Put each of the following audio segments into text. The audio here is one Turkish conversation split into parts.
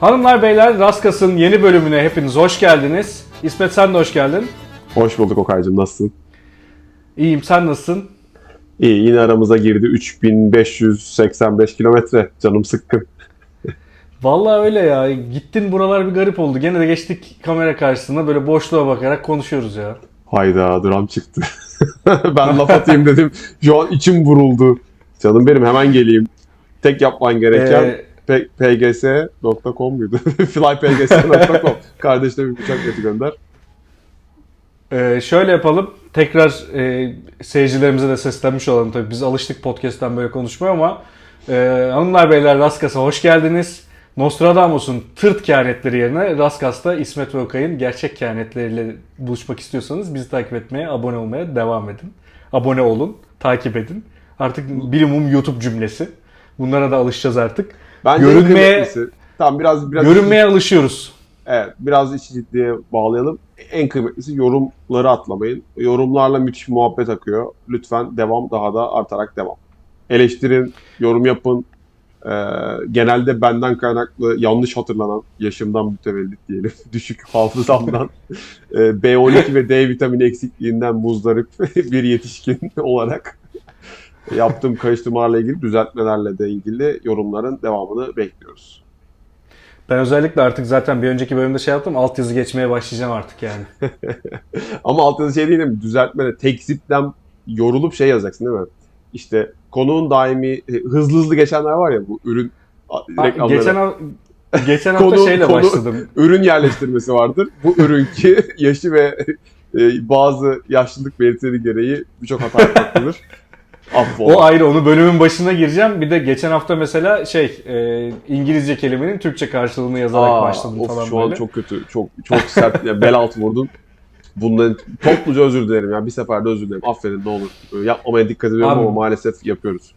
Hanımlar beyler, Raskas'ın yeni bölümüne hepiniz hoş geldiniz. İsmet, sen de hoş geldin. Hoş bulduk Okay'cığım, nasılsın? İyiyim, sen nasılsın? İyi, yine aramıza girdi 3585 kilometre, canım sıkkın. Vallahi öyle ya, gittin buralar bir garip oldu. Gene de geçtik kamera karşısında böyle boşluğa bakarak konuşuyoruz ya. Hayda, dram çıktı. Ben laf atayım dedim, şu an içim vuruldu. Canım benim, hemen geleyim. Tek yapman gereken pgs.com muydu? flypgs.com. Kardeşine bir bıçak eti gönder. Şöyle yapalım, tekrar seyircilerimize de seslenmiş olalım. Tabii biz alıştık podcast'ten böyle konuşmaya ama hanımlar beyler, Raskas'a hoş geldiniz. Nostradamus'un tırt kehanetleri yerine Raskas'ta İsmet ve Okay'ın gerçek kehanetleriyle buluşmak istiyorsanız bizi takip etmeye, abone olmaya devam edin. Abone olun, takip edin. Artık minimum YouTube cümlesi. Bunlara da alışacağız artık. Bence Görünmeye tamam, biraz görünmeye alışıyoruz. Evet, biraz işi ciddiye bağlayalım. En kıymetlisi, yorumları atlamayın. Yorumlarla müthiş muhabbet akıyor. Lütfen devam, daha da artarak devam. Eleştirin, yorum yapın. Genelde benden kaynaklı yanlış hatırlanan, yaşımdan mütevellit diyelim, düşük hafızamdan, B12 ve D vitamini eksikliğinden muzdarip bir yetişkin olarak yaptığım karıştırmalarla ilgili, düzeltmelerle de ilgili yorumların devamını bekliyoruz. Ben özellikle artık zaten bir önceki bölümde şey yaptım, altyazı geçmeye başlayacağım artık yani. Ama altyazı şey değil mi? Düzeltmene tekzipten yorulup şey yazacaksın değil mi? İşte konuğun daimi hızlı hızlı geçenler var ya, bu ürün reklamları. Geçen hafta şeyle başladım. Ürün yerleştirmesi vardır. Bu ürünki yaşı ve bazı yaşlılık belirtileri gereği birçok hata yapmaktadır. O ayrı, onu bölümün başına gireceğim. Bir de geçen hafta mesela İngilizce kelimenin Türkçe karşılığını yazarak başladım falan şu böyle. an çok kötü. Çok sert. Yani bel altı vurdun. Bundan topluca özür dilerim ya. Bir seferde özür dilerim. Affedin ne olur. Yapmamaya dikkat ediyorum ama maalesef yapıyoruz.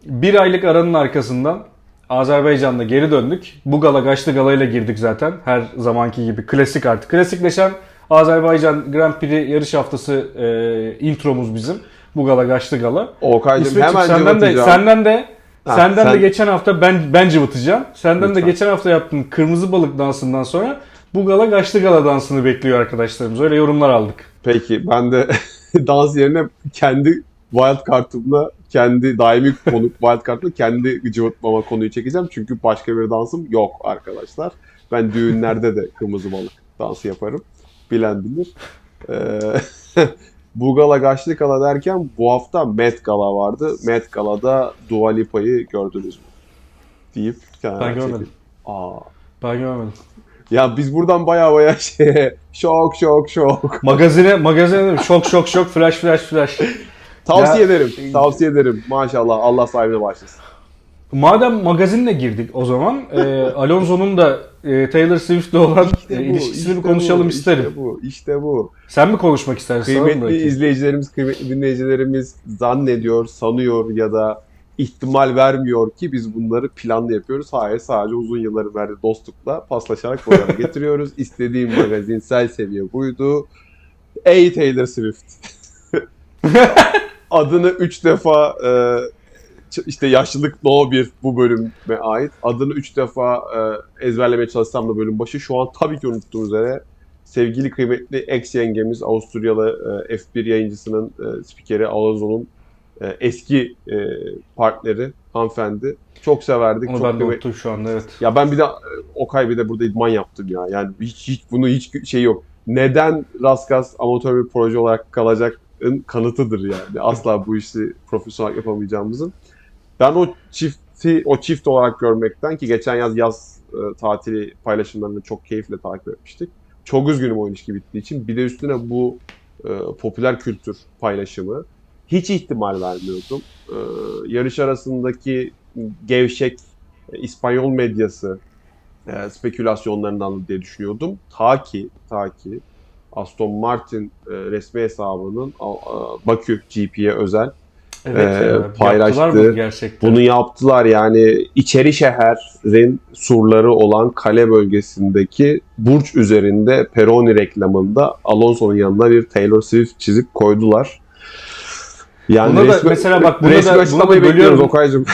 Bir aylık aranın arkasından Azerbaycan'da geri döndük. Bu gala Gaçlı Gala'yla girdik zaten. Her zamanki gibi klasik artık. Klasikleşen Azerbaycan Grand Prix yarış haftası intromuz bizim. Bu gala Gaçlı Gala. Okay'cığım hemen Senden de geçen hafta ben cıvıtacağım. Senden Lütfen. de geçen hafta yaptığın kırmızı balık dansından sonra bu gala Gaçlı Gala dansını bekliyor arkadaşlarımız. Öyle yorumlar aldık. Peki ben de dans yerine kendi wild card'ımla, kendi daimi konuk wild card'la kendi cıvıtmama konuyu çekeceğim. Çünkü başka bir dansım yok arkadaşlar. Ben düğünlerde de kırmızı balık dansı yaparım. Bilen bilir. Bu gala Gaçlı Gala derken bu hafta Met Gala vardı. Met Gala'da Dua Lipa'yı gördünüz mü? Deyip Ben görmedim. Ben görmedim. Ya biz buradan baya şok. Magazine şok flash. Tavsiye ederim. Maşallah, Allah sahibine başlasın. Madem magazinle girdik o zaman Alonso'nun da Taylor Swift'le olan ilişkisini konuşalım isterim. İşte bu. Sen mi konuşmak istersin? Kıymetli izleyicilerimiz, kıymetli dinleyicilerimiz zannediyor, sanıyor ya da ihtimal vermiyor ki biz bunları planlı yapıyoruz. Hayır, sadece uzun yılların verdiği dostlukla paslaşarak buralara getiriyoruz. İstediğim magazinsel seviye buydu. Ey Taylor Swift. Adını 3 defa işte yaşlılık no 1 bu bölüme ait. Adını 3 defa ezberlemeye çalışsam da bölüm başı. Şu an tabii ki unuttuğum üzere sevgili kıymetli ex yengemiz, Avusturyalı F1 yayıncısının spikeri Alonso'nun eski partneri hanımefendi. Çok severdik. Onu çok ben de unuttum şu anda, evet. Ya ben bir de Okay bir de burada idman yaptım ya. Yani hiç şey yok. Neden Raskas amatör bir proje olarak kalacakın kanıtıdır yani. Asla bu işi profesyonel yapamayacağımızın. Ben o çift olarak görmekten, ki geçen yaz tatili paylaşımlarını çok keyifle takip etmiştik. Çok üzgünüm o ilişki bittiği için. Bir de üstüne bu popüler kültür paylaşımı. Hiç ihtimal vermiyordum. Yarış arasındaki gevşek İspanyol medyası spekülasyonlarından diye düşünüyordum. Ta ki Aston Martin resmi hesabının Bakü GP'ye özel paylaştı. Bunu yaptılar yani, içeri şehrin surları olan kale bölgesindeki burç üzerinde Peroni reklamında Alonso'nun yanına bir Taylor Swift çizip koydular. Yani buna da mesela bak, buna da bekliyoruz Okay'cığım.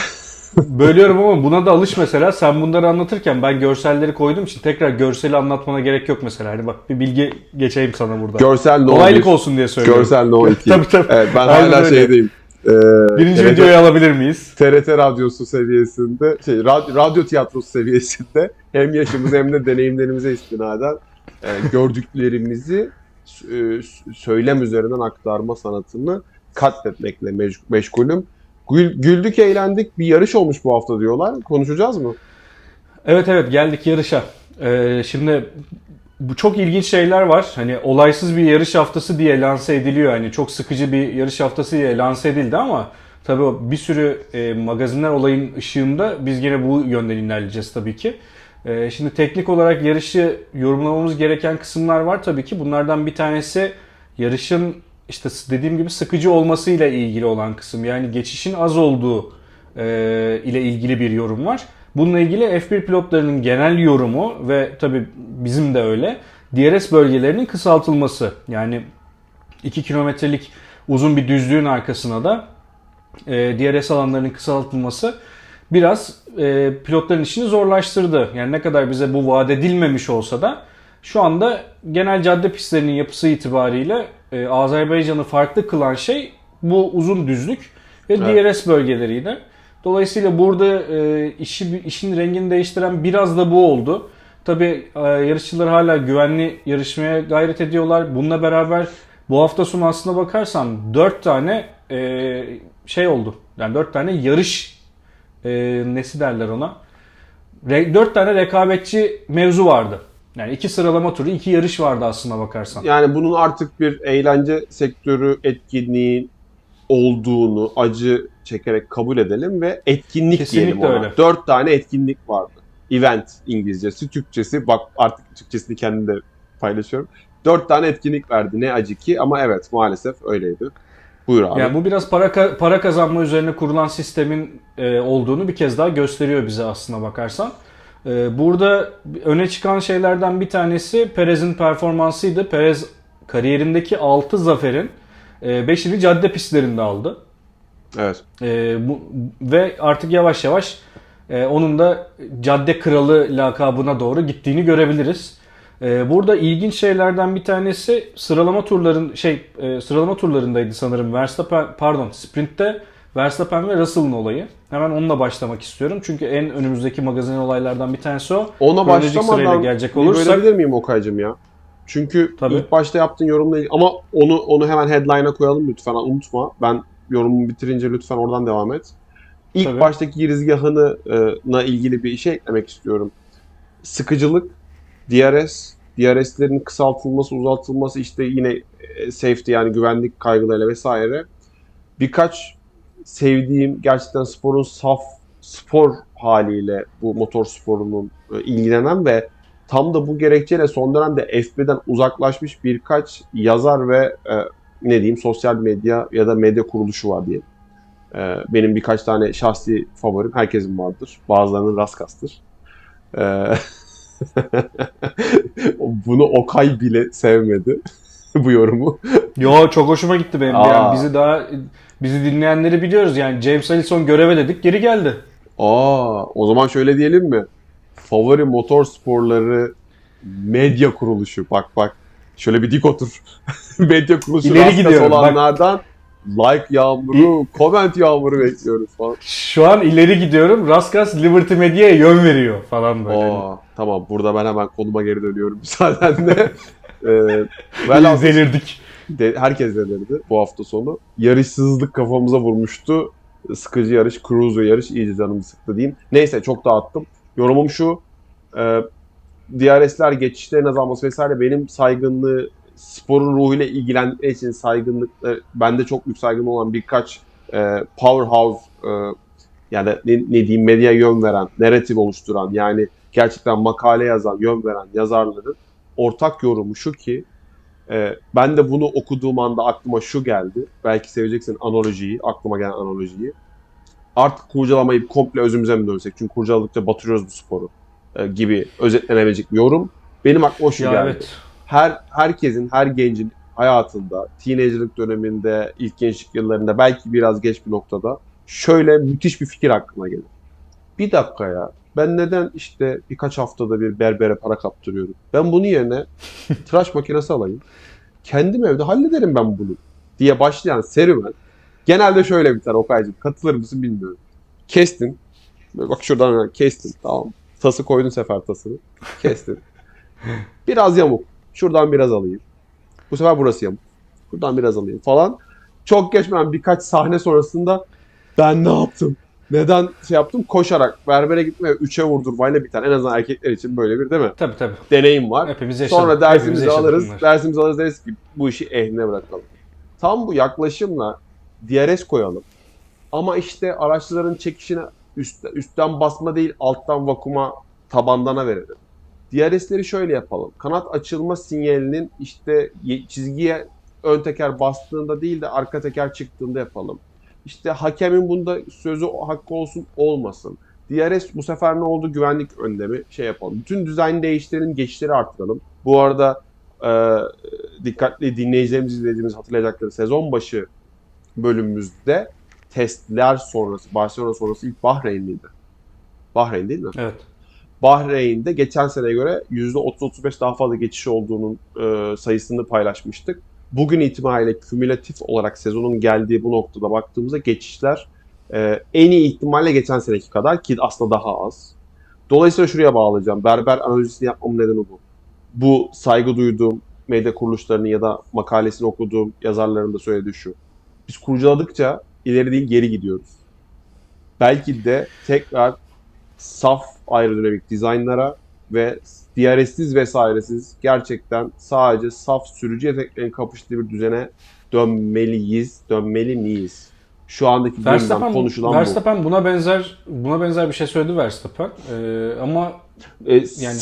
bölüyorum ama buna da alış mesela. Sen bunları anlatırken ben görselleri koyduğum için tekrar görseli anlatmana gerek yok mesela. Hani bak bir bilgi geçeyim sana burada. Görsel No Kolaylık 1, olsun diye söylüyorum. görsel No 2. Tabii tabii. Evet, ben Aynen hala öyle. şeydeyim. Birinci TRT videoyu alabilir miyiz? TRT radyosu seviyesinde, radyo tiyatrosu seviyesinde hem yaşımız hem de deneyimlerimize istinaden gördüklerimizi söylem üzerinden aktarma sanatını katletmekle meşgulüm. Güldük, eğlendik. Bir yarış olmuş bu hafta diyorlar. Konuşacağız mı? Evet evet, geldik yarışa. Şimdi bu çok ilginç şeyler var. Hani olaysız bir yarış haftası diye lanse ediliyor. Hani çok sıkıcı bir yarış haftası diye lanse edildi ama tabii bir sürü magazinler olayın ışığında biz gene bu yönden ilerleyeceğiz tabii ki. Şimdi teknik olarak yarışı yorumlamamız gereken kısımlar var tabii ki. Bunlardan bir tanesi yarışın işte dediğim gibi sıkıcı olmasıyla ilgili olan kısım. Yani geçişin az olduğu ile ilgili bir yorum var. Bununla ilgili F1 pilotlarının genel yorumu ve tabii bizim de öyle. DRS bölgelerinin kısaltılması. Yani 2 kilometrelik uzun bir düzlüğün arkasına da DRS alanlarının kısaltılması biraz pilotların işini zorlaştırdı. Yani ne kadar bize bu vaat edilmemiş olsa da şu anda genel cadde pistlerinin yapısı itibariyle Azerbaycan'ı farklı kılan şey bu uzun düzlük ve Evet. DRS bölgeleriydi. Dolayısıyla burada işin rengini değiştiren biraz da bu oldu. Tabii yarışçılar hala güvenli yarışmaya gayret ediyorlar. Bununla beraber bu hafta sonu aslına bakarsan 4 tane şey oldu. Yani 4 tane yarış nesi derler ona? 4 tane rekabetçi mevzu vardı. Yani 2 sıralama turu, 2 yarış vardı aslına bakarsan. Yani bunun artık bir eğlence sektörü etkinliği olduğunu acı çekerek kabul edelim ve etkinlik Kesinlikle diyelim ona. öyle. 4 tane etkinlik vardı. Event İngilizcesi, Türkçesi. Bak artık Türkçesini kendim de paylaşıyorum. 4 tane etkinlik verdi. Ne acı ki ama evet maalesef öyleydi. Buyur abi. Yani bu biraz para kazanma üzerine kurulan sistemin olduğunu bir kez daha gösteriyor bize aslına bakarsan. Burada öne çıkan şeylerden bir tanesi Perez'in performansıydı. Perez kariyerindeki 6 zaferin 5'ini cadde pistlerinde aldı. Evet. Ve artık yavaş yavaş onun da cadde kralı lakabına doğru gittiğini görebiliriz. Burada ilginç şeylerden bir tanesi sıralama turlarındaydı sanırım. Sprint'te Verstappen ve Russell'ın olayı. Hemen onunla başlamak istiyorum. Çünkü en önümüzdeki magazin olaylardan bir tanesi o. Ona Kronolojik sırayla başlamadan gelecek bir olursak bölebilir miyim Okay'cığım ya? Çünkü tabii. ilk başta yaptığın yorumla ilgili ama onu hemen headline'a koyalım lütfen unutma. Ben yorumumu bitirince lütfen oradan devam et. İlk Tabii. baştaki girizgahına ilgili bir şey eklemek istiyorum. Sıkıcılık, DRS'lerin kısaltılması, uzatılması işte yine safety yani güvenlik kaygılarıyla vesaire. Birkaç sevdiğim gerçekten sporun saf spor haliyle bu motor sporunun ilgilenen ve tam da bu gerekçeyle son dönemde F1'den uzaklaşmış birkaç yazar ve ne diyeyim sosyal medya ya da medya kuruluşu var diye. Benim birkaç tane şahsi favorim herkesin vardır. Bazılarının Raskas'tır. E, Bunu Okay bile sevmedi bu yorumu. Yo, çok hoşuma gitti benim. Aa. Yani bizi dinleyenleri biliyoruz. Yani James Allison göreve dedik, geri geldi. O zaman şöyle diyelim mi? Favori motor sporları medya kuruluşu. Bak. Şöyle bir dik otur. Medya kuruluşu İleri Raskas gidiyorum, bak. olanlardan like yağmuru, comment yağmuru bekliyoruz falan. Şu an ileri gidiyorum. Raskas Liberty Media'ya yön veriyor falan böyle. Tamam burada ben hemen konuma geri dönüyorum müsaadenle. Velhasıl Delirdik. herkes delirdi bu hafta sonu. Yarışsızlık kafamıza vurmuştu. Sıkıcı yarış, cruiser yarış iyice canımı sıktı diyeyim. Neyse çok dağıttım. Yorumum şu. DRS'ler, geçişlerin azalması vesaire benim saygınlığı, sporun ruhuyla ilgilendiği için saygınlıkları, bende çok büyük saygın olan birkaç powerhouse yani ne diyeyim medya yön veren, narratif oluşturan yani gerçekten makale yazan, yön veren yazarların ortak yorumu şu ki ben de bunu okuduğum anda aklıma şu geldi. Belki seveceksin aklıma gelen analojiyi. Artık kurcalamayı komple özümüze mi dönsek? Çünkü kurcaladıkça batırıyoruz bu sporu gibi özetlenebilecek bir yorum. Benim aklıma şu Ya geldi. evet. Her gencin hayatında, teenagerlık döneminde, ilk gençlik yıllarında belki biraz geç bir noktada şöyle müthiş bir fikir aklıma gelir. Bir dakika ya. Ben neden işte birkaç haftada bir berbere para kaptırıyorum? Ben bunun yerine tıraş makinesi alayım. Kendim evde hallederim ben bunu diye başlayan serüven genelde şöyle biter Okay'cığım. Katılır mısın bilmiyorum. Kestin. Bak şuradan kestin. Tamam. Tası koydun sefer tasını. Kestin. Biraz yamuk. Şuradan biraz alayım. Bu sefer burası yamuk. Buradan biraz alayım falan. Çok geçmeden birkaç sahne sonrasında ben ne yaptım? Neden şey yaptım? Koşarak berbere gitme ve 3'e vurdurmayla biten en azından erkekler için böyle bir değil mi? Tabii tabii. Deneyim var. Hepimiz yaşadık. Sonra Hepimiz dersimizi yaşadık alırız. bunları. Dersimizi alırız deriz ki bu işi ehline bırakalım. Tam bu yaklaşımla DRS koyalım. Ama işte araçların çekişine üstten basma değil alttan vakuma tabandana verelim. DRS'leri şöyle yapalım. Kanat açılma sinyalinin işte çizgiye ön teker bastığında değil de arka teker çıktığında yapalım. İşte hakemin bunda sözü hakkı olsun olmasın. DRS bu sefer ne oldu? Güvenlik önlemi şey yapalım. Bütün dizayn değiştirelim, geçişleri artıralım. Bu arada dikkatli dinleyicilerimiz, izleyicilerimiz hatırlayacakları sezon başı bölümümüzde testler sonrası, Barcelona sonrası ilk Bahreyn'liydi. Bahreyn değil mi? Evet. Bahreyn'de geçen seneye göre %30-35 daha fazla geçiş olduğunun sayısını paylaşmıştık. Bugün itibariyle kümülatif olarak sezonun geldiği bu noktada baktığımızda geçişler en iyi ihtimalle geçen seneki kadar ki aslında daha az. Dolayısıyla şuraya bağlayacağım. Berber analizini yapmamın nedeni bu. Bu saygı duyduğum medya kuruluşlarının ya da makalesini okuduğum yazarların da söylediği şu. Biz kurcaladıkça ileri değil geri gidiyoruz. Belki de tekrar saf aerodinamik dizaynlara ve DRS'siz vesairesiz gerçekten sadece saf sürücü yeteneklerinin kapıştığı bir düzene dönmeli miyiz? Şu andaki gündem konuşulan Verstappen buna benzer bir şey söyledi Verstappen. Ama bu. yani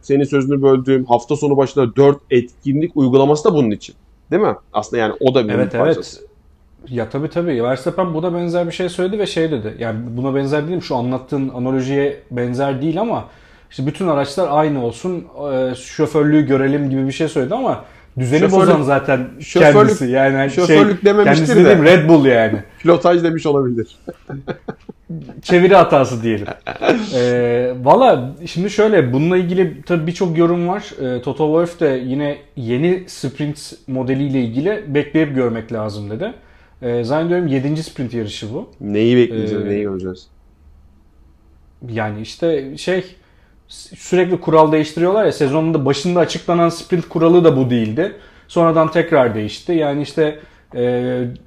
Senin sözünü böldüğüm hafta sonu başında 4 etkinlik uygulaması da bunun için. Değil mi? Aslında yani o da bir evet parçası. evet. Ya tabii. Verstappen buna benzer bir şey söyledi ve şey dedi. Yani buna benzer değil mi? Şu anlattığın analojiye benzer değil ama işte bütün araçlar aynı olsun, şoförlüğü görelim gibi bir şey söyledi ama düzeni bozan zaten kendisi. Yani şoförlük dememiştir kendisi dediğim Red Bull yani. Pilotaj demiş olabilir. Çeviri hatası diyelim. Valla şimdi şöyle bununla ilgili tabii birçok yorum var. Toto Wolff de yine yeni sprint modeliyle ilgili bekleyip görmek lazım dedi. Zannediyorum 7. sprint yarışı bu. Neyi bekleyeceğiz, neyi göreceğiz? Yani işte sürekli kural değiştiriyorlar ya, sezonun da başında açıklanan sprint kuralı da bu değildi. Sonradan tekrar değişti. Yani işte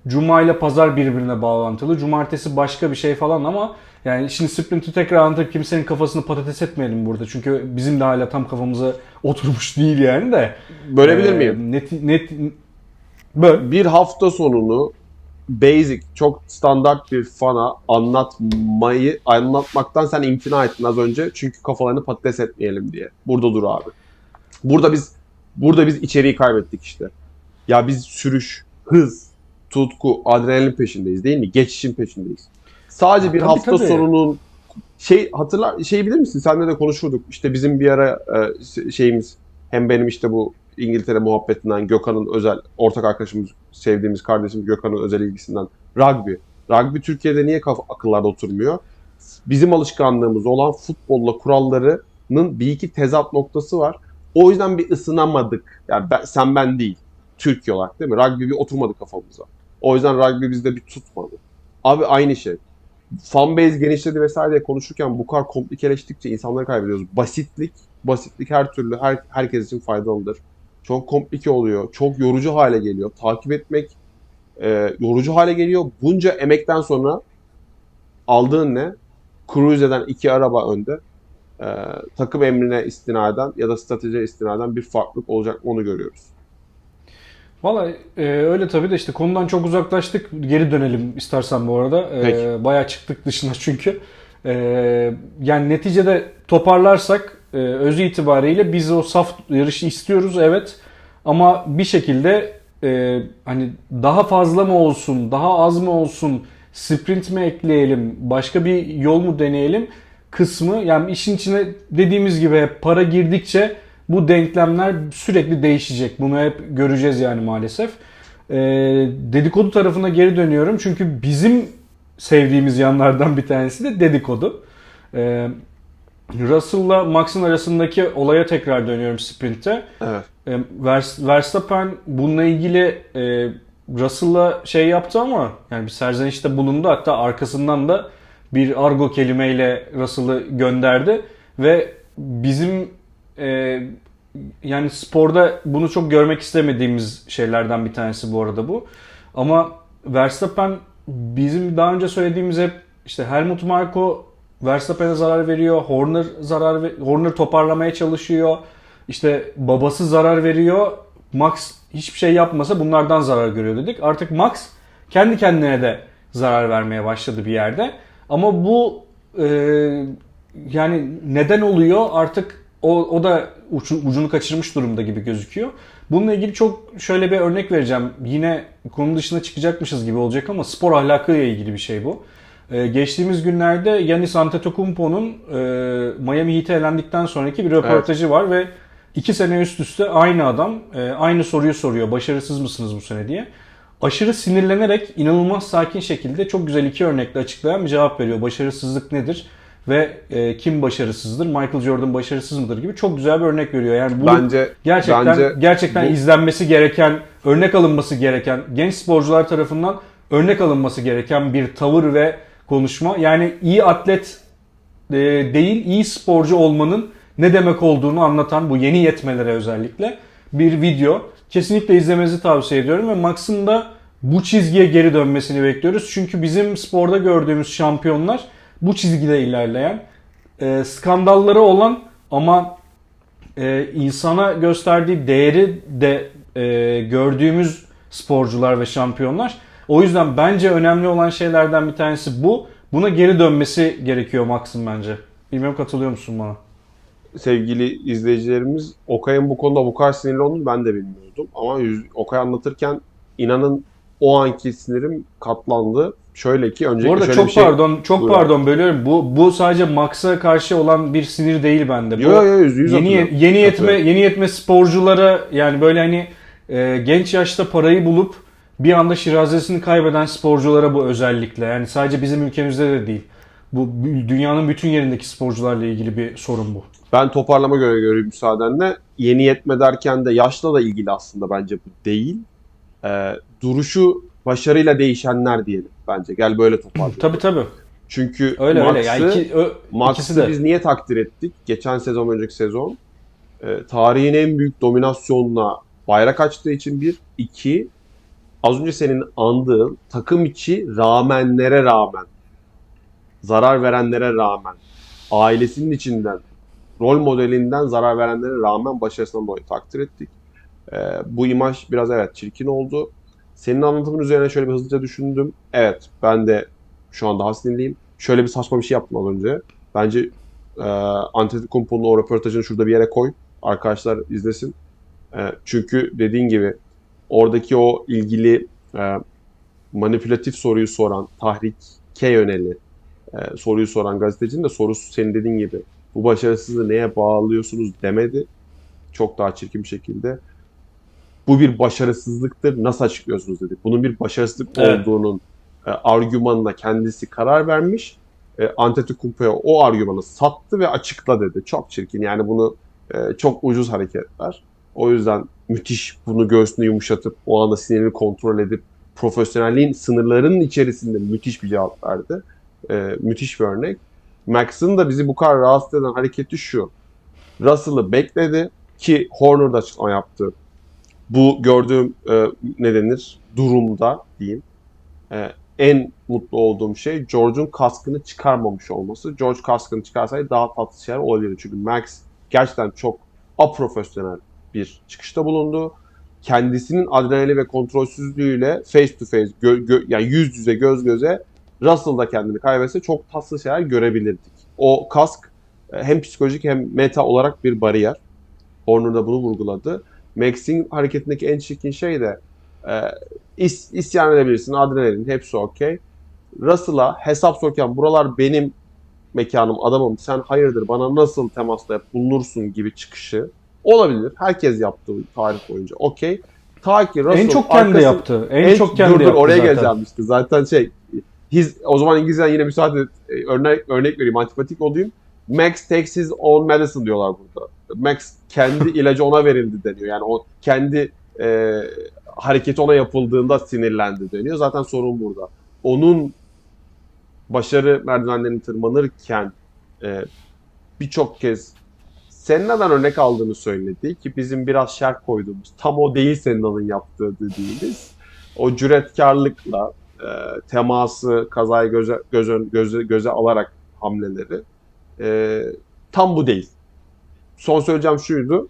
Cuma ile Pazar birbirine bağlantılı. Cumartesi başka bir şey falan ama yani şimdi sprinti tekrar anlatıp kimsenin kafasını patates etmeyelim burada. Çünkü bizim de hala tam kafamıza oturmuş değil yani de. Bölebilir miyim? Böyle. Bir hafta sonunu basic, çok standart bir fana anlatmaktan sen imtina ettin az önce. Çünkü kafalarını patates etmeyelim diye. Burada dur abi. Burada biz içeriği kaybettik işte. Ya biz sürüş, hız, tutku, adrenalin peşindeyiz değil mi? Geçişin peşindeyiz. Sadece bir hafta sonunun bilir misin? Seninle de konuşurduk. İşte bizim bir ara şeyimiz hem benim işte bu İngiltere muhabbetinden Gökhan'ın özel ortak arkadaşımız, sevdiğimiz kardeşimiz Gökhan'ın özel ilgisinden rugby. Rugby Türkiye'de niye akıllarda oturmuyor? Bizim alışkanlığımız olan futbolla kurallarının bir iki tezat noktası var. O yüzden bir ısınamadık. Yani sen ben değil. Türkiye olarak değil mi? Rugby bir oturmadı kafamıza. O yüzden rugby bizde bir tutmadı. Abi aynı şey. Fanbase genişledi vesaire diye konuşurken bu kadar komplikeleştikçe insanları kaybediyoruz. Basitlik her türlü herkes için faydalıdır. Çok komplike oluyor. Çok yorucu hale geliyor. Takip etmek yorucu hale geliyor. Bunca emekten sonra aldığın ne? Cruise eden iki araba önde. Takım emrine istinaden ya da stratejiye istinaden bir farklılık olacak mı onu görüyoruz. Valla öyle tabii de işte konudan çok uzaklaştık. Geri dönelim istersen bu arada. Bayağı çıktık dışına çünkü. Yani neticede toparlarsak özü itibariyle biz o saf yarışı istiyoruz evet. Ama bir şekilde hani daha fazla mı olsun, daha az mı olsun, sprint mi ekleyelim, başka bir yol mu deneyelim kısmı. Yani işin içine dediğimiz gibi para girdikçe bu denklemler sürekli değişecek. Bunu hep göreceğiz yani maalesef. Dedikodu tarafına geri dönüyorum. Çünkü bizim sevdiğimiz yanlardan bir tanesi de dedikodu. Ee, Russell'la Max'ın arasındaki olaya tekrar dönüyorum sprintte. Evet. Verstappen bununla ilgili Russell'la şey yaptı ama yani bir serzenişte bulundu. Hatta arkasından da bir argo kelimeyle Russell'ı gönderdi ve bizim yani sporda bunu çok görmek istemediğimiz şeylerden bir tanesi bu arada bu. Ama Verstappen bizim daha önce söylediğimiz hep işte Helmut Marko Verstappen'e zarar veriyor, Horner toparlamaya çalışıyor. İşte babası zarar veriyor. Max hiçbir şey yapmasa bunlardan zarar görüyor dedik. Artık Max kendi kendine de zarar vermeye başladı bir yerde. Ama bu yani neden oluyor artık o da ucunu kaçırmış durumda gibi gözüküyor. Bununla ilgili çok şöyle bir örnek vereceğim. Yine konu dışına çıkacakmışız gibi olacak ama spor ahlakıyla ilgili bir şey bu. Geçtiğimiz günlerde Giannis Antetokounmpo'nun Miami Heat'e elendikten sonraki bir röportajı var ve 2 sene üst üste aynı adam aynı soruyu soruyor. Başarısız mısınız bu sene diye. Aşırı sinirlenerek inanılmaz sakin şekilde çok güzel 2 örnekle açıklayan bir cevap veriyor. Başarısızlık nedir ve kim başarısızdır? Michael Jordan başarısız mıdır gibi çok güzel bir örnek veriyor. Yani bu gerçekten bu... izlenmesi gereken, örnek alınması gereken, genç sporcular tarafından örnek alınması gereken bir tavır ve konuşma. Yani iyi atlet değil, iyi sporcu olmanın ne demek olduğunu anlatan bu yeni yetmelere özellikle bir video. Kesinlikle izlemenizi tavsiye ediyorum ve Max'ın da bu çizgiye geri dönmesini bekliyoruz. Çünkü bizim sporda gördüğümüz şampiyonlar bu çizgide ilerleyen, skandalları olan ama insana gösterdiği değeri de gördüğümüz sporcular ve şampiyonlar. O yüzden bence önemli olan şeylerden bir tanesi bu. Buna geri dönmesi gerekiyor Max'ın bence. Bilmiyorum katılıyor musun bana? Sevgili izleyicilerimiz, Okay'ın bu konuda bu kadar sinirli olduğunu ben de bilmiyordum. Ama Okay anlatırken inanın o anki sinirim katlandı. Şöyle ki öncelikle bu arada şöyle çok pardon bölüyorum. Bu sadece Max'a karşı olan bir sinir değil bende. Yeni yetme sporculara yani böyle hani genç yaşta parayı bulup bir anda şirazesini kaybeden sporculara bu özellikle. Yani sadece bizim ülkemizde de değil. Bu dünyanın bütün yerindeki sporcularla ilgili bir sorun bu. Ben toparlama göre göreyim müsaadenle. Yeni yetme derken de yaşla da ilgili aslında bence bu değil. Duruşu başarıyla değişenler diyelim bence. Gel böyle toparlayalım. Tabii. Çünkü Max'ı biz niye takdir ettik? Geçen sezon, önceki sezon. Tarihin en büyük dominasyonuna bayrak açtığı için bir. İki, az önce senin andığın takım içi rağmenlere rağmen, zarar verenlere rağmen, ailesinin içinden, rol modelinden zarar verenlere rağmen başarısından dolayı takdir ettik. Bu imaj biraz evet çirkin oldu. Senin anlatımın üzerine şöyle bir hızlıca düşündüm. Evet, ben de şu an daha sinirliyim. Şöyle bir saçma bir şey yaptım az önce. Bence Antetokounmpo'nun o röportajını şurada bir yere koy. Arkadaşlar izlesin. Çünkü dediğin gibi oradaki o ilgili manipülatif soruyu soran, tahrike yöneli soruyu soran gazetecinin de sorusu senin dediğin gibi bu başarısızlığı neye bağlıyorsunuz demedi. Çok daha çirkin bir şekilde bu bir başarısızlıktır, nasıl açıklıyorsunuz dedi. Bunun bir başarısızlık olduğunun argümanına kendisi karar vermiş. Antetokounmpo'ya o argümanı sattı ve açıkla dedi. Çok çirkin, yani bunu çok ucuz hareketler. O yüzden müthiş, bunu göğsünü yumuşatıp o anda sinirini kontrol edip profesyonelliğin sınırlarının içerisinde müthiş bir cevap verdi. Müthiş bir örnek. Max'ın da bizi bu kadar rahatsız eden hareketi şu. Russell'ı bekledi ki Horner da açıklama yaptı. Bu gördüğüm durumda diyeyim. En mutlu olduğum şey George'un kaskını çıkarmamış olması. George kaskını çıkarsaydı daha tatlı şeyler olabilirdi. Çünkü Max gerçekten çok aprofesyonel bir çıkışta bulundu. Kendisinin adrenali ve kontrolsüzlüğüyle face to face, yani yüz yüze, göz göze Russell'da kendini kaybetse çok tatlı şeyler görebilirdik. O kask hem psikolojik hem meta olarak bir bariyer. Horner da bunu vurguladı. Max'in hareketindeki en çirkin şey de isyan edebilirsin, adrenalin hepsi okey. Russell'a hesap sorarken buralar benim mekanım, adamım, sen hayırdır bana nasıl temasla bulunursun gibi çıkışı olabilir. Herkes yaptı tarih boyunca. Okey. Ta ki Russell en çok kendi yaptı. En çok kendi yaptı oraya zaten. geleceğim işte. Zaten O zaman İngilizceden yine müsaade et, örnek vereyim, antipatik olayım. Max takes his own medicine diyorlar burada. Max kendi ilacı ona verildi deniyor. Yani o kendi hareketi ona yapıldığında sinirlendi deniyor. Zaten sorun burada. Onun başarı merdivenlerini tırmanırken birçok kez Senna'dan örnek aldığını söyledi ki bizim biraz şerh koyduğumuz, tam o değil Senna'nın yaptığı dediğimiz o cüretkarlıkla teması, kazayı göze alarak hamleleri tam bu değil. Son söyleyeceğim şuydu.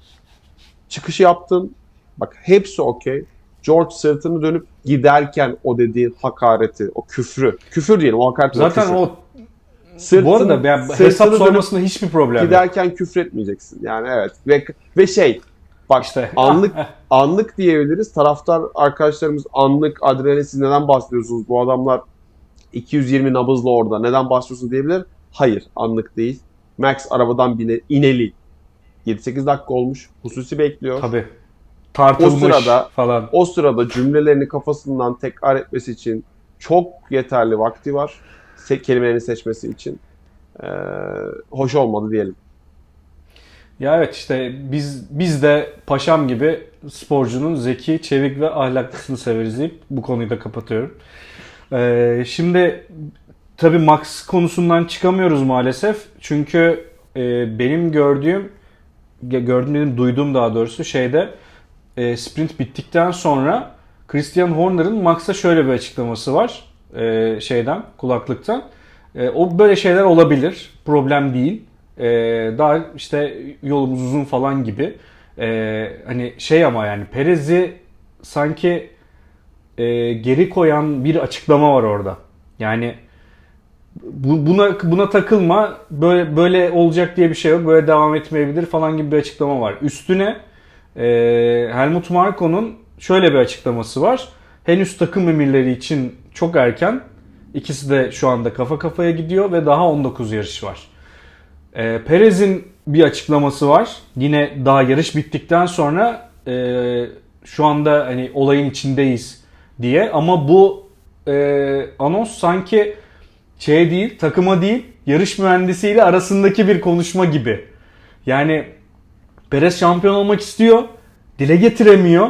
Çıkışı yaptın. Bak hepsi okey. George sırtını dönüp giderken o dediğin hakareti, o küfrü. Küfür diyelim, o hakaret. Zaten küfür. o bu arada yani hesap sormasında hiçbir problem yok. Giderken küfür etmeyeceksin. Yani evet. Ve bak İşte. anlık diyebiliriz. Taraftar arkadaşlarımız anlık adrenalin, siz neden bahsediyorsunuz? Bu adamlar 220 nabızla orada. Neden bahsediyorsun diyebilir. Hayır, anlık değil. Max arabadan ineli 7-8 dakika olmuş. Hususi bekliyor. Tabii. Tartılmış falan. O sırada cümlelerini kafasından tekrar etmesi için çok yeterli vakti var. Kelimelerini seçmesi için. Hoş olmadı diyelim. Ya evet, işte biz de paşam gibi sporcunun zeki, çevik ve ahlaklısını severiz deyip bu konuyu da kapatıyorum. Şimdi tabii Max konusundan çıkamıyoruz maalesef. Çünkü benim duyduğum daha doğrusu sprint bittikten sonra Christian Horner'ın Max'a şöyle bir açıklaması var. Kulaklıktan. O böyle şeyler olabilir. Problem değil. Daha işte yolumuz uzun falan gibi. Hani ama yani Perez'i sanki geri koyan bir açıklama var orada. Yani buna takılma, böyle olacak diye bir şey yok, böyle devam etmeyebilir falan gibi bir açıklama var. Üstüne Helmut Marko'nun şöyle bir açıklaması var. Henüz takım emirleri için çok erken. İkisi de şu anda kafa kafaya gidiyor ve daha 19 yarış var. Perez'in bir açıklaması var. Yine daha yarış bittikten sonra şu anda hani olayın içindeyiz diye. Ama bu anons sanki değil, takıma değil, yarış mühendisiyle arasındaki bir konuşma gibi. Yani Perez şampiyon olmak istiyor, dile getiremiyor.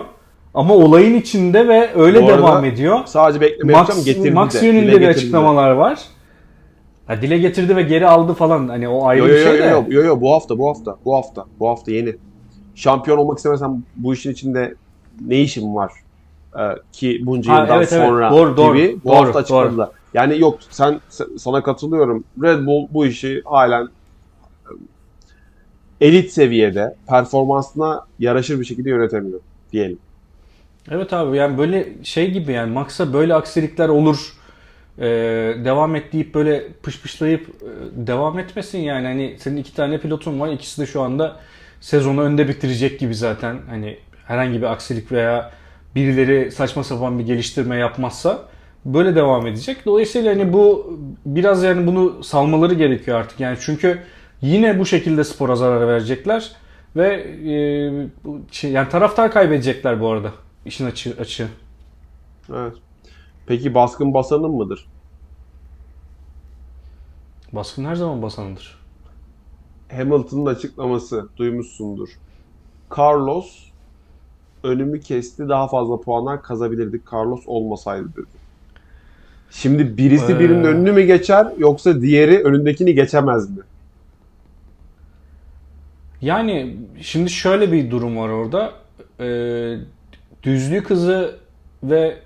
Ama olayın içinde ve öyle devam ediyor. Sadece bekleme yapacağım, getirdi Max yönünde bir açıklamalar var. Ha, dile getirdi ve geri aldı falan. Hani o ayrı bir şey de. Yo, bu hafta yeni. Şampiyon olmak istemesem bu işin içinde ne işim var? Ki bunca yıldan sonra gibi bu hafta açıkladılar. Yani yok, sana katılıyorum. Red Bull bu işi halen elit seviyede performansına yaraşır bir şekilde yönetemiyor diyelim. Evet abi, yani böyle gibi, yani Max'a böyle aksilikler olur. Devam et deyip böyle pışpışlayıp devam etmesin yani. Hani senin 2 tane pilotun var, ikisi de şu anda sezonu önde bitirecek gibi zaten. Hani herhangi bir aksilik veya birileri saçma sapan bir geliştirme yapmazsa böyle devam edecek. Dolayısıyla hani bu biraz, yani bunu salmaları gerekiyor artık. Yani çünkü yine bu şekilde spora zarar verecekler ve yani taraftar kaybedecekler bu arada. İşin açığı. Evet. Peki baskın basanın mıdır? Baskın her zaman basanıdır. Hamilton'ın açıklaması duymuşsundur. Carlos önümü kesti, daha fazla puanlar kazabilirdik Carlos olmasaydı dedi. Şimdi birisi birinin önünü mü geçer yoksa diğeri önündekini geçemez mi? Yani şimdi şöyle bir durum var orada. Düzlük hızı ve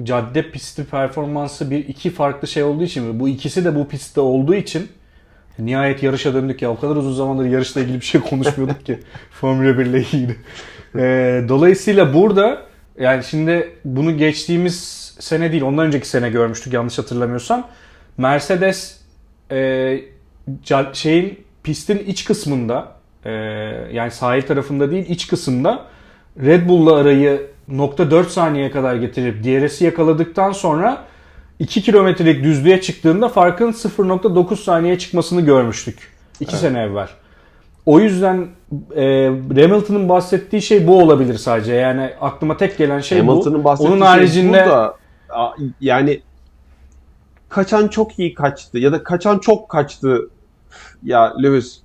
cadde pisti performansı iki farklı şey olduğu için, bu ikisi de bu pistte olduğu için nihayet yarışa döndük ya. O kadar uzun zamandır yarışla ilgili bir şey konuşmuyorduk ki Formula 1 ile ilgili. Dolayısıyla burada yani şimdi bunu geçtiğimiz sene değil, ondan önceki sene görmüştük yanlış hatırlamıyorsam. Mercedes pistin iç kısmında, yani sahil tarafında değil, iç kısımda Red Bull'la arayı 0.4 saniyeye kadar getirip DRS'i yakaladıktan sonra 2 kilometrelik düzlüğe çıktığında farkın 0.9 saniye çıkmasını görmüştük 2 sene evvel. O yüzden Hamilton'ın bahsettiği şey bu olabilir sadece. Yani aklıma tek gelen şey Hamilton'ın bu. Onun haricinde burada, yani kaçan çok iyi kaçtı ya da kaçan çok kaçtı. Ya Lewis,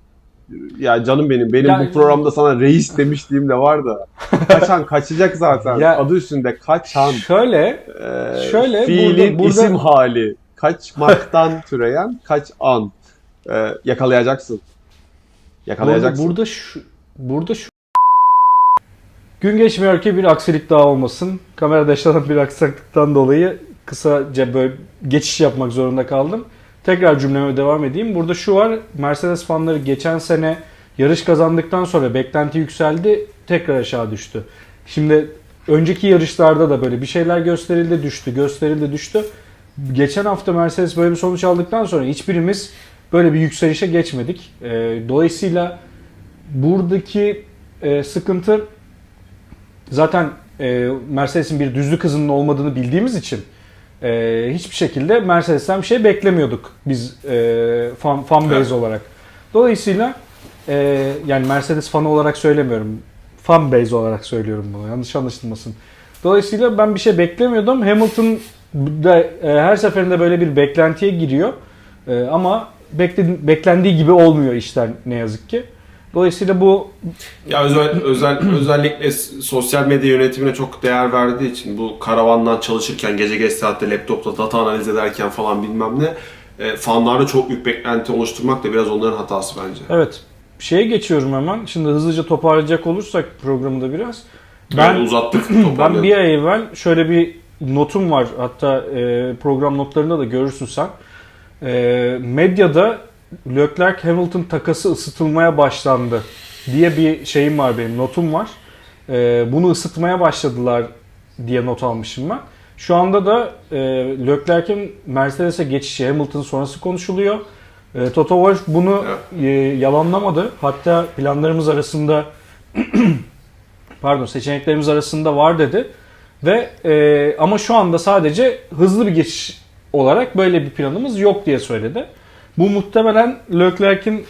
ya canım benim. Benim Ya, bu programda sana reis demişliğim de var da. Kaçan kaçacak zaten. ya Adı üstünde kaçan. şöyle Fiilin burada isim hali. Kaçmaktan türeyen kaçan. Yakalayacaksın. Yakalayacaksın. burada şu gün geçmiyor ki bir aksilik daha olmasın. Kamerada yaşanan bir aksaklıktan dolayı kısaca böyle geçiş yapmak zorunda kaldım. Tekrar cümleme devam edeyim. Burada şu var. Mercedes fanları geçen sene yarış kazandıktan sonra beklenti yükseldi. Tekrar aşağı düştü. Şimdi önceki yarışlarda da böyle bir şeyler gösterildi, düştü, gösterildi, düştü. Geçen hafta Mercedes böyle bir sonuç aldıktan sonra hiçbirimiz böyle bir yükselişe geçmedik. Dolayısıyla buradaki sıkıntı zaten Mercedes'in bir düzlük hızının olmadığını bildiğimiz için hiçbir şekilde Mercedes'ten bir şey beklemiyorduk biz fan base olarak. Dolayısıyla yani Mercedes fanı olarak söylemiyorum. Fan base olarak söylüyorum bunu. Yanlış anlaşılmasın. Dolayısıyla ben bir şey beklemiyordum. Hamilton da her seferinde böyle bir beklentiye giriyor. Ama beklendiği gibi olmuyor işler ne yazık ki. Dolayısıyla bu Ya özellikle sosyal medya yönetimine çok değer verdiği için bu karavandan çalışırken gece geç saatte laptopta data analiz ederken falan bilmem ne fanlarda çok büyük beklenti oluşturmak da biraz onların hatası bence. evet. Şeye geçiyorum hemen. Şimdi hızlıca toparlayacak olursak programı da biraz. Ben uzattık Ben toparlayalım. bir ay evvel şöyle bir notum var. Hatta program notlarında da görürsün sen. Medyada Leclerc-Hamilton takası ısıtılmaya başlandı diye bir şeyim var benim, notum var. Bunu ısıtmaya başladılar diye not almışım ben. Şu anda da Leclerc'in Mercedes'e geçişi Hamilton sonrası konuşuluyor. Toto Wolff bunu yalanlamadı. Hatta planlarımız arasında seçeneklerimiz arasında var dedi. Ve ama şu anda sadece hızlı bir geçiş olarak böyle bir planımız yok diye söyledi. Bu muhtemelen Leclerc'in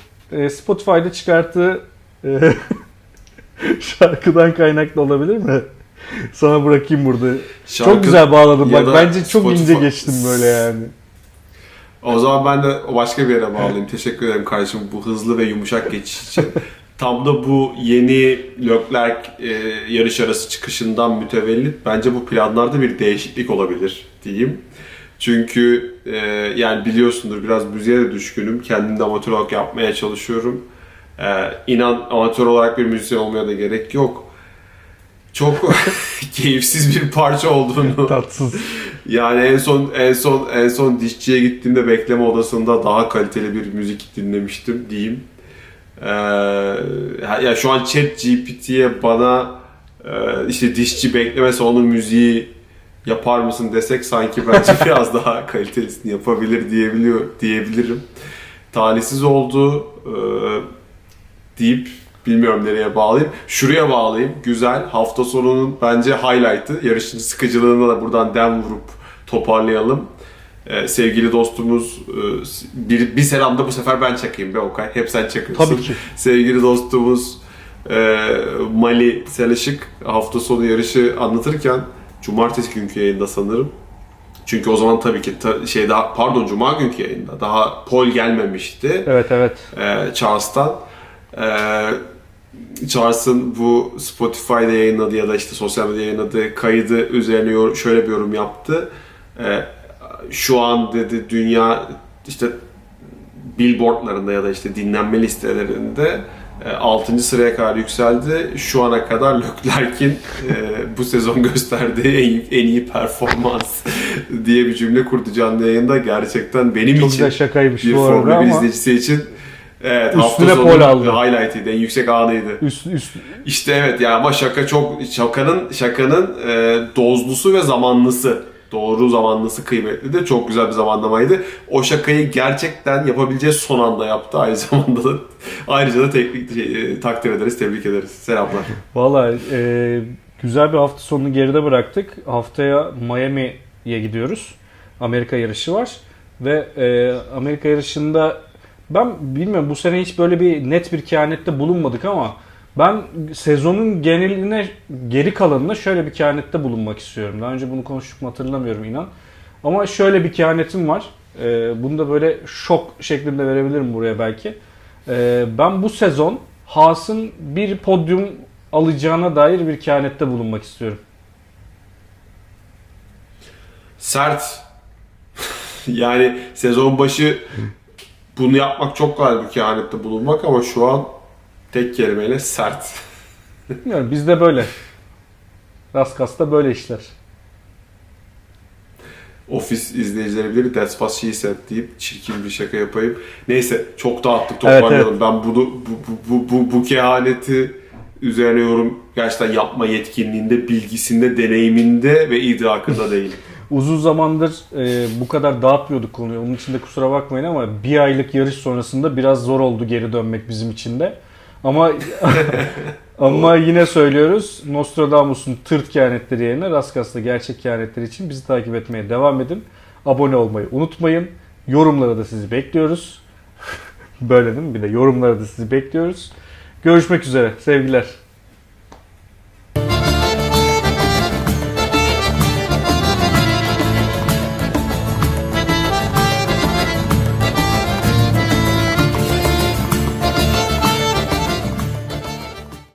Spotify'da çıkarttığı şarkıdan kaynaklı olabilir mi? Sana bırakayım burada. Şarkı Çok güzel bağladım. ya Bak da bence çok ince Spotify- geçtim böyle yani. O zaman ben de başka bir yere bağlayayım. Teşekkür ederim kardeşim bu hızlı ve yumuşak geçiş için. Tam da bu yeni Leclerc yarış arası çıkışından mütevellit bence bu planlarda bir değişiklik olabilir diyeyim. Çünkü yani biliyorsundur biraz müziğe de düşkünüm. Kendim de amatör olarak yapmaya çalışıyorum. İnan amatör olarak bir müzisyen olmaya da gerek yok. Çok keyifsiz bir parça olduğunu. Tatsız. Yani en son dişçiye gittiğimde bekleme odasında daha kaliteli bir müzik dinlemiştim diyeyim. Ya şu an ChatGPT'ye bana işte dişçi bekleme salonu müziği yapar mısın desek sanki bence biraz daha kalitesini yapabilir diyebilirim. Talihsiz oldu deyip bilmiyorum nereye bağlayayım. Şuraya bağlayayım. Güzel. Hafta sonunun bence highlight'ı. Yarışın sıkıcılığına da buradan dem vurup toparlayalım. Sevgili dostumuz bir selam da bu sefer ben çakayım be Okay. Hep sen çakıyorsun. Tabii ki. Sevgili dostumuz Mali Selışık hafta sonu yarışı anlatırken cumartesi günkü yayında sanırım. Çünkü o zaman tabii ki cuma günkü yayında daha pol gelmemişti. Evet. Charles'tan. Charles'ın bu Spotify'da yayınladığı ya da işte sosyal medyada yayınladığı kaydı üzerine şöyle bir yorum yaptı. Şu an dedi dünya işte billboardlarında ya da işte dinlenme listelerinde 6. sıraya kadar yükseldi. Şu ana kadar Leclerc'in bu sezon gösterdiği en iyi performans diye bir cümle kurdu canlı yayında. Gerçekten benim Çok için da şakaymış bir bu arada Formula 1 ama izleyicisi için evet, üstüne hafta pol sonu aldı. highlight'ıydı, en yüksek anıydı. üst İşte evet ya ama şakanın dozlusu ve zamanlısı. Doğru zamanlısı kıymetli de çok güzel bir zamanlamaydı. O şakayı gerçekten yapabileceği son anda yaptı. Ayrıca da takdir ederiz, tebrik ederiz. Selamlar. Vallahi güzel bir hafta sonunu geride bıraktık. Haftaya Miami'ye gidiyoruz. Amerika yarışı var. Ve Amerika yarışında ben bilmiyorum bu sene hiç böyle bir net bir kehanette bulunmadık ama ben sezonun geneline, geri kalanına şöyle bir kehanette bulunmak istiyorum. Daha önce bunu konuştuk mu hatırlamıyorum inan. Ama şöyle bir kehanetim var. Bunu da böyle şok şeklinde verebilirim buraya belki. Ben bu sezon Haas'ın bir podyum alacağına dair bir kehanette bulunmak istiyorum. Sert. Yani sezon başı bunu yapmak çok kolay bir kehanette bulunmak ama şu an tek kelimeyle sert. Bilmiyorum, bizde böyle. Raskas'ta böyle işler. Ofis izleyicileri bilir That's what she said deyip çirkin bir şaka yapayım. Neyse çok dağıttık, Evet, toparlayalım. Ben bu kehaneti üzerine yorum gerçekten yapma yetkinliğinde, bilgisinde, deneyiminde ve idrakında değilim. Uzun zamandır bu kadar dağıtmıyorduk konuyu. Onun için de kusura bakmayın ama bir aylık yarış sonrasında biraz zor oldu geri dönmek bizim için de. Ama ama yine söylüyoruz. Nostradamus'un tırt kehanetleri yerine Raskas'ta gerçek kehanetleri için bizi takip etmeye devam edin. Abone olmayı unutmayın. Yorumlara da sizi bekliyoruz. Böyle değil mi? Bir de yorumlara da sizi bekliyoruz. Görüşmek üzere. Sevgiler.